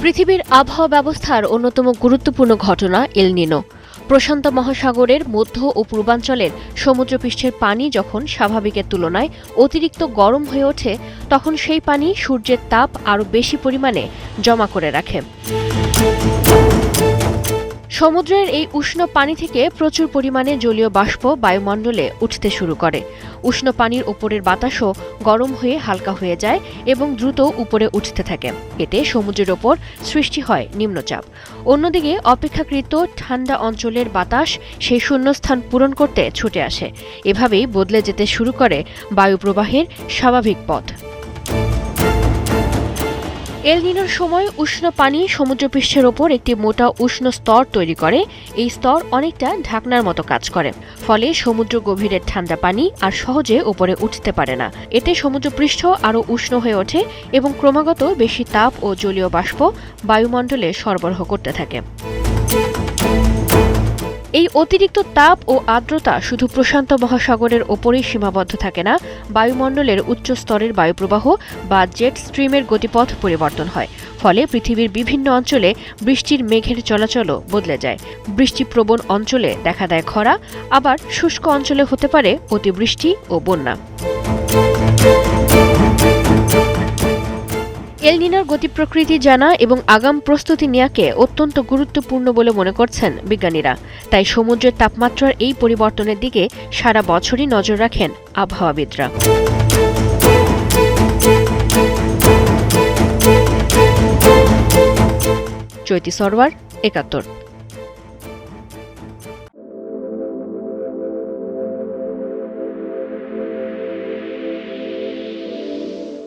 পৃথিবীর আবহাওয়া ব্যবস্থার অন্যতম গুরুত্বপূর্ণ ঘটনা এল নিনো। প্রশান্ত মহাসাগরের মধ্য ও পূর্বাঞ্চলের সমুদ্রপৃষ্ঠের পানি যখন স্বাভাবিকের তুলনায় অতিরিক্ত গরম হয়ে ওঠে, তখন সেই পানি সূর্যের তাপ আরও বেশি পরিমাণে জমা করে রাখে। সমুদ্রের এই উষ্ণ পানি থেকে প্রচুর পরিমাণে জলীয় বাষ্প বায়ুমণ্ডলে উঠতে শুরু করে। উষ্ণ পানির ওপরের বাতাসও গরম হয়ে হালকা হয়ে যায় এবং দ্রুত উপরে উঠতে থাকে। এতে সমুদ্রের ওপর সৃষ্টি হয় নিম্নচাপ। অন্যদিকে অপেক্ষাকৃত ঠান্ডা অঞ্চলের বাতাস সেই শূন্যস্থান পূরণ করতে ছুটে আসে। এভাবেই বদলে যেতে শুরু করে বায়ুপ্রবাহের স্বাভাবিক পথ। এল নিনোর সময় উষ্ণ পানি সমুদ্রপৃষ্ঠের ওপর একটি মোটা উষ্ণ স্তর তৈরি করে। এই স্তর অনেকটা ঢাকনার মতো কাজ করে, ফলে সমুদ্র গভীরের ঠান্ডা পানি আর সহজে ওপরে উঠতে পারে না। এতে সমুদ্রপৃষ্ঠ আরও উষ্ণ হয়ে ওঠে এবং ক্রমাগত বেশি তাপ ও জলীয় বাষ্প বায়ুমণ্ডলে সরবরাহ করতে থাকে। এই অতিরিক্ত তাপ ও আর্দ্রতা শুধু প্রশান্ত মহাসাগরের ওপরেই সীমাবদ্ধ থাকে না, বায়ুমণ্ডলের উচ্চ স্তরের বায়ুপ্রবাহ বা জেট স্ট্রিমের গতিপথ পরিবর্তন হয়। ফলে পৃথিবীর বিভিন্ন অঞ্চলে বৃষ্টির মেঘের চলাচলও বদলে যায়। বৃষ্টিপ্রবণ অঞ্চলে দেখা দেয় খরা, আবার শুষ্ক অঞ্চলে হতে পারে অতিবৃষ্টি ও বন্যা। এল নিনোর গতি প্রকৃতি জানা এবং আগাম প্রস্তুতি নেওয়াকে অত্যন্ত গুরুত্বপূর্ণ বলে মনে করছেন বিজ্ঞানীরা। তাই সমুদ্রের তাপমাত্রার এই পরিবর্তনের দিকে সারা বছরই নজর রাখেন আবহাওয়াবিদরা। চৈতি সরওয়ার, ৭১।